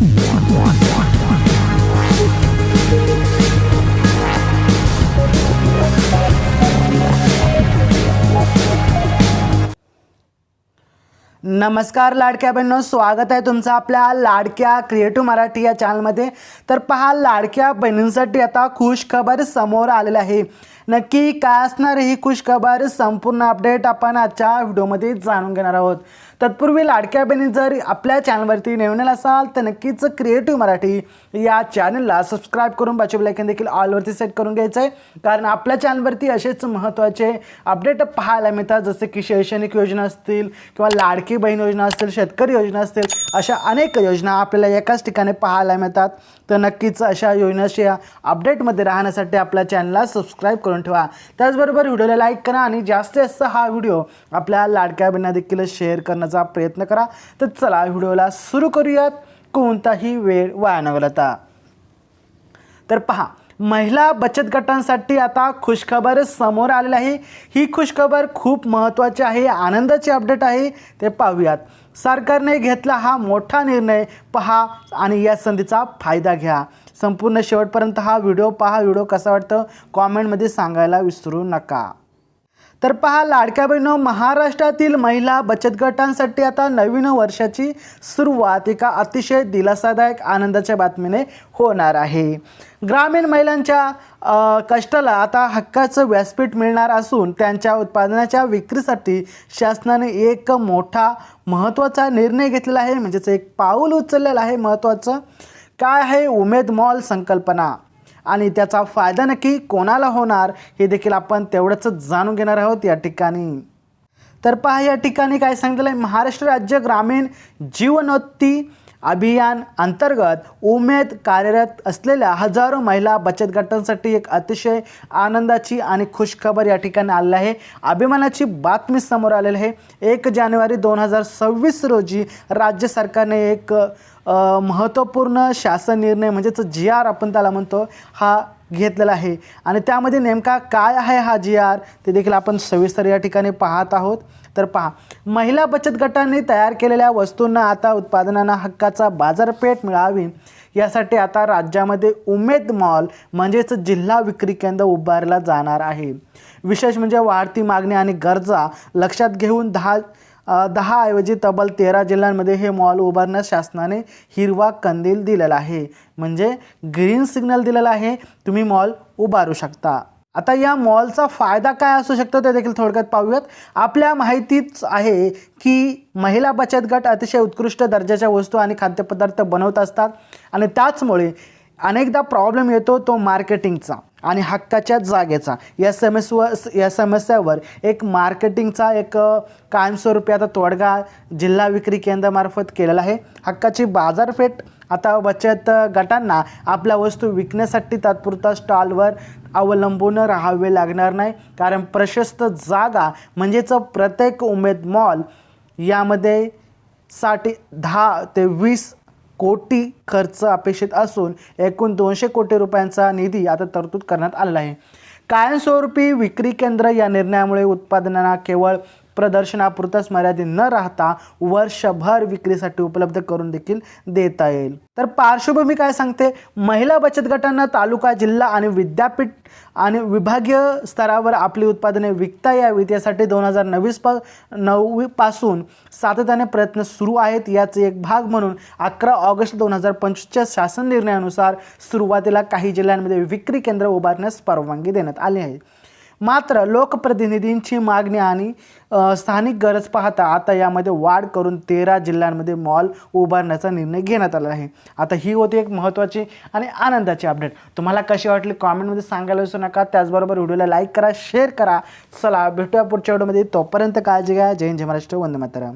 नमस्कार लाडक्या बहिणींनो, स्वागत आहे तुमचं आपल्या लाडक्या क्रिएटिव्ह मराठी या चॅनलमध्ये। तर पहा, लाडक्या बहिणींसाठी आता खुश खबर समोर आलेली आहे। नक्की काय असणार ही खुश खबर, संपूर्ण अपडेट आपण आजच्या व्हिडिओमध्ये जाणून घेणार आहोत। तत्पूर्वी लाडक्या बहिणी जर आपल्या चॅनलवरती नवीन असाल तर नक्कीच क्रिएटिव्ह मराठी या चॅनलला सबस्क्राइब करून बाजूला बेल आयकॉन देखील ऑलवरती सेट करून घ्यायचं आहे, कारण आपल्या चॅनलवरती असेच महत्त्वाचे अपडेट पाहायला मिळतात, जसे की शैक्षणिक योजना असतील किंवा लाडकी बहीण योजना असतील, शेतकरी योजना असतील, अशा अनेक योजना आपल्याला एकाच ठिकाणी पाहायला मिळतात। तर नक्कीच अशा योजनांच्या अपडेटमध्ये राहण्यासाठी आपल्या चॅनलला सबस्क्राइब करून ठेवा। त्याचबरोबर व्हिडिओला लाईक करा आणि जास्तीत जास्त हा व्हिडिओ आपल्या लाडक्या बहिणींना देखील शेअर करण्याचा प्रयत्न करा। तर चला व्हिडिओला सुरू करूयात, कोणताही वेळ वाया न घालवता। तर पहा, महिला बचत गटांसाठी आता खुशखबर समोर आलेली आहे। ही खुशखबर खूप महत्त्वाची आहे, आनंदाची अपडेट आहे, ते पाहूयात। सरकारने घेतला हा मोठा निर्णय, पहा आणि या संधीचा फायदा घ्या। संपूर्ण शेवटपर्यंत हा व्हिडिओ पहा। व्हिडिओ कसा वाटतं कॉमेंटमध्ये सांगायला विसरू नका। तर पहा लाडक्या बहिणींनो, महाराष्ट्रातील महिला बचत गटांसाठी आता नवीन वर्षाची सुरुवात एका अतिशय दिलासादायक आनंदाच्या बातमीने होणार आहे। ग्रामीण महिलांच्या कष्टाला आता हक्काचं व्यासपीठ मिळणार असून त्यांच्या उत्पादनाच्या विक्रीसाठी शासनाने एक मोठा महत्त्वाचा निर्णय घेतलेला आहे, म्हणजेच एक पाऊल उचललेलं आहे महत्त्वाचं। काय आहे उमेद मॉल संकल्पना आणि त्याचा फायदा नक्की कोणाला होणार हे देखील आपण तेवढंच जाणून घेणार आहोत या ठिकाणी। तर पहा, या ठिकाणी काय सांगितलं आहे, महाराष्ट्र राज्य ग्रामीण जीवनोन्नती अभियान अंतर्गत उमेद कार्यरत असलेल्या हजारो महिला बचत गटांसाठी एक अतिशय आनंदाची आणि खुशखबर या ठिकाणी आलेली आहे। अभिमानाची बातमी समोर आलेली आहे। 1 जानेवारी 2026 रोजी राज्य सरकारने एक महत्त्वपूर्ण शासन निर्णय, म्हणजेच GR आपण त्याला म्हणतो, हा घेतलेला आहे। आणि त्यामध्ये नेमका काय आहे हा GR ते देखील आपण सविस्तर या ठिकाणी पाहत आहोत। तर पहा, महिला बचत गटांनी तयार केलेल्या वस्तूंना आता उत्पादनांना हक्काचा बाजारपेठ मिळावी यासाठी आता राज्यामध्ये उमेद मॉल म्हणजेच जिल्हा विक्री केंद्र उभारला जाणार आहे। विशेष म्हणजे वाढती मागणी आणि गरजा लक्षात घेऊन 10 ऐवजी तब्बल 13 जिल्ह्यांमध्ये हे मॉल उभारण्यास शासनाने हिरवा कंदील दिलेला आहे, म्हणजे ग्रीन सिग्नल दिलेला आहे, तुम्ही मॉल उभारू शकता। आता या मॉलचा फायदा काय असू शकतो ते देखील थोडक्यात पाहूयात। आपल्या माहितीच आहे की महिला बचत गट अतिशय उत्कृष्ट दर्जाच्या वस्तू आणि खाद्यपदार्थ बनवत असतात आणि त्याचमुळे अनेकदा प्रॉब्लेम येतो तो मार्केटिंगचा आणि हक्काच्या जागेचा। या समस्यावर एक मार्केटिंगचा एक कायमस्वरूपी आता तोडगा जिल्हा विक्री केंद्रामार्फत केलेला आहे। हक्काची बाजारपेठ आता बचत गटांना आपल्या वस्तू विकण्यासाठी तात्पुरता स्टॉलवर अवलंबून राहावे लागणार नाही, कारण प्रशस्त जागा म्हणजेच प्रत्येक उमेद मॉल यामध्ये 10 ते 20 कोटी खर्च अपेक्षित असून एकूण 200 कोटी रुपयांचा निधी आता तरतूद करण्यात आलेला आहे। कायमस्वरूपी विक्री केंद्र या निर्णयामुळे उत्पादनांना केवळ प्रदर्शनापुरताच मर्यादित न राहता वर्षभर विक्रीसाठी उपलब्ध करून देखील देता येईल। तर पार्श्वभूमी काय सांगते, महिला बचत गटांना तालुका, जिल्हा आणि विद्यापीठ आणि विभागीय स्तरावर आपली उत्पादने विकता यावीत यासाठी 2029 पासून सातत्याने प्रयत्न सुरू आहेत। याचे एक भाग म्हणून 11 ऑगस्ट 2025च्या शासन निर्णयानुसार सुरुवातीला काही जिल्ह्यांमध्ये विक्री केंद्र उभारण्यास परवानगी देण्यात आली आहे। मात्र लोकप्रतिनिधींची मागणी आणि स्थानिक गरज पाहता आता यामध्ये वाढ करून 13 जिल्ह्यांमध्ये मॉल उभारण्याचा निर्णय घेण्यात आला आहे। आता ही होती एक महत्त्वाची आणि आनंदाची अपडेट। तुम्हाला कशी वाटली कॉमेंटमध्ये सांगायला विसरू नका। त्याचबरोबर व्हिडिओला लाईक करा, शेअर करा। चला भेटूया पुढच्या व्हिडिओमध्ये, तोपर्यंत काळजी घ्या। जय हिंद, जय महाराष्ट्र, वंदे मातरम।